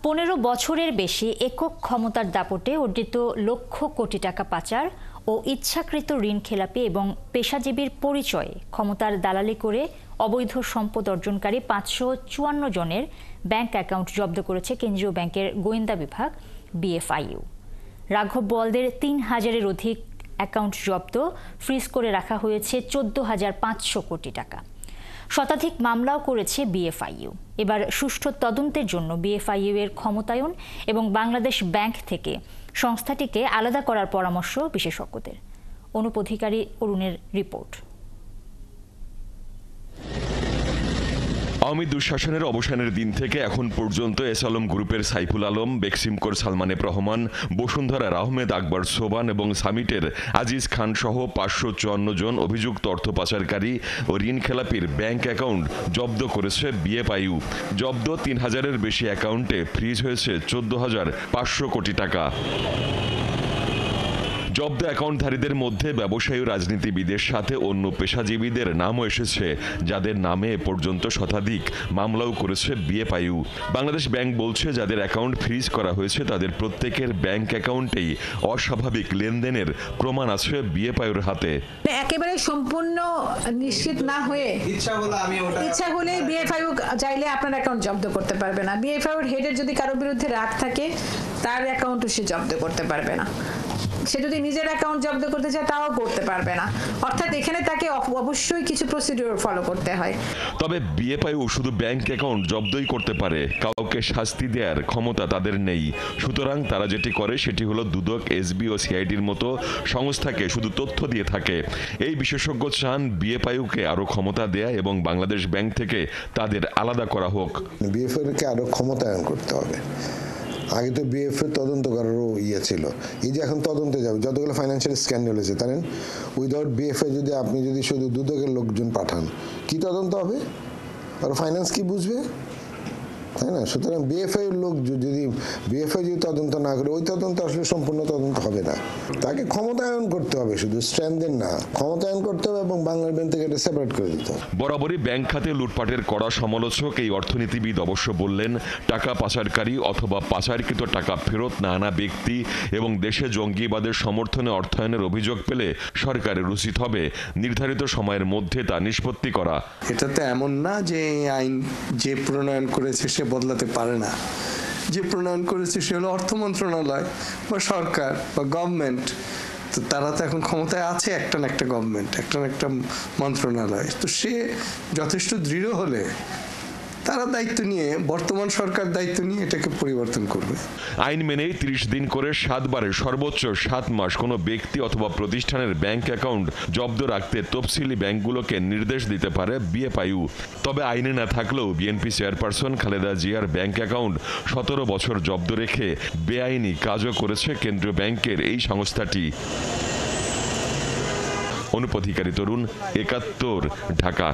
15 বছরের বেশি একক ক্ষমতার দাপটে অর্জিত লক্ষ কোটি টাকা পাচার ও ইচ্ছাকৃত ঋণ খেলাপি এবং পেশাজীবীর পরিচয়ে ক্ষমতার দালালি করে অবৈধ সম্পদ অর্জনকারী 554 জনের ব্যাংক অ্যাকাউন্ট জব্দ করেছে কেন্দ্রীয় ব্যাংকের গোয়েন্দা বিভাগ বিএফআইইউ। রাঘব বোয়ালদের 3000-এর অধিক অ্যাকাউন্ট জব্দ, ফ্রিজ করে রাখা হয়েছে 14,500 কোটি টাকা। শতাধিক মামলাও করেছে বিএফআইইউ। এবার সুষ্ঠু তদন্তের জন্য বিএফআইইউ এর ক্ষমতায়ন এবং বাংলাদেশ ব্যাংক থেকে সংস্থাটিকে আলাদা করার পরামর্শ বিশেষজ্ঞদের। অনুপ অধিকারী, অরুণের রিপোর্ট। আওয়ামী দুঃশাসনের অবসানের দিন থেকে এখন পর্যন্ত এস আলম গ্রুপের সাইফুল আলম, বেক্সিমকোর সালমান এফ রহমান, বসুন্ধরার আহমেদ আকবর সোবান এবং সামিটের আজিজ খান সহ 554 জন অভিযুক্ত অর্থ পাচারকারী ও ঋণ খেলাপির ব্যাংক অ্যাকাউন্ট জব্দ করেছে বিএফআইইউ। জব্দ 3000-এর বেশি অ্যাকাউন্টে ফ্রিজ হয়েছে 14,500 কোটি টাকা। জব্দ অ্যাকাউন্টধারীদের মধ্যে ব্যবসায়ী ও রাজনীতিবিদের সাথে অন্য পেশাজীবীদের নামও এসেছে, যাদের নামে এ পর্যন্ত শতাধিক মামলাও করেছে বিএফআইইউ। বাংলাদেশ ব্যাংক বলছে, যাদের অ্যাকাউন্ট ফ্রিজ করা হয়েছে তাদের প্রত্যেকের ব্যাংক অ্যাকাউন্টেই অস্বাভাবিক লেনদেনের প্রমাণ আছে বিএফআইইউর হাতে। একেবারে সম্পূর্ণ নিশ্চিত না হয়ে ইচ্ছা হলে বিএফআইইউ চাইলে আপনার অ্যাকাউন্ট জব্দ করতে পারবে না। বিএফআইইউর হেডের যদি কারো বিরুদ্ধে রাগ থাকে, তার অ্যাকাউন্টও সে জব্দ করতে পারবে না। সে যদি নিজের অ্যাকাউন্ট জব্দ করতে চায় তাও করতে পারবে না। অর্থাৎ এখানে তাকে অবশ্যই কিছু প্রসিডিউর ফলো করতে হয়। তবে বিএফআইইউ শুধু ব্যাংক অ্যাকাউন্ট জব্দই করতে পারে, কাউকে শাস্তি দেওয়ার ক্ষমতা তাদের নেই। সুতরাং তারা যেটি করে সেটি হলো দুদক, এসবি ও সিআইডির মতো সংস্থাকে শুধু তথ্য দিয়ে থাকে। এই বিশেষজ্ঞ চান বিএফআইইউকে আরো ক্ষমতা দেয়া এবং বাংলাদেশ ব্যাংক থেকে তাদের আলাদা করা হোক। বিএফআইইউকে আরো ক্ষমতায়ন করতে হবে। আগে তো বিএফআইইউ তদন্ত করারও ছিল, এই যে এখন তদন্তে যাবে যতগুলো ফাইন্যান্সিয়াল স্ক্যান্ডাল হয়েছে, জানেন উইদাউট বিএফআইইউ যদি আপনি শুধু দুদকের লোকজন পাঠান, কি তদন্ত হবে? আর ফাইন্যান্স কি বুঝবে, তাই না? সুতরাং বিএফআইইউর লোক যদি বিএফআইইউ তদন্ত না করে, ওই তদন্ত আসলে সম্পূর্ণ তদন্ত হবে না। তাকে ক্ষমতায়ন করতে হবে, শুধু স্ট্রেনদেন না, ক্ষমতায়ন করতে হবে এবং বাংলার ব্যাংক থেকে এটা সেপারেট করে দিতে হবে। বরাবরই ব্যাংক খাতে লুটপাটের কড়া সমালোচক এই অর্থনীতিবিদ অবশ্য বললেন, টাকা পাচারকারী অথবা পাচারকৃত টাকা ফেরত না আনা ব্যক্তি এবং দেশে জঙ্গিবাদের সমর্থনে অর্থায়নের অভিযোগ পেলে সরকারের উচিত হবে নির্ধারিত সময়ের মধ্যে তা নিষ্পত্তি করা। এটা তো এমন না যে আইন যে প্রণয়ন করেছে সে বদলাতে পারে না। যে প্রণয়ন করেছে সে হলো অর্থ মন্ত্রণালয় বা সরকার বা গভর্নমেন্ট। তো তারা তো এখন ক্ষমতায় আছে, একটা না একটা গভর্নমেন্ট, একটা না একটা মন্ত্রণালয়। তো সে যথেষ্ট দৃঢ় হলে তারা দায়িত্ব নিয়ে, বর্তমান সরকার দায়িত্ব নিয়ে এটাকে পরিবর্তন করবে। আইন মেনেই 30 দিন করে 7 বারে সর্বোচ্চ 7 মাস কোনো ব্যক্তি অথবা প্রতিষ্ঠানের ব্যাংক অ্যাকাউন্ট জব্দ রাখতে তফসিলি ব্যাংকগুলোকে নির্দেশ দিতে পারে বিএফআইইউ। তবে আইনে না থাকলেও বিএনপি চেয়ারপারসন খালেদা জিয়ার ব্যাংক অ্যাকাউন্ট 17 বছর জব্দ রেখে বেআইনি কাজও করেছে কেন্দ্রীয় ব্যাংকের এই সংস্থাটি। অনুপ অধিকারী, তরুণ, 71, ঢাকা।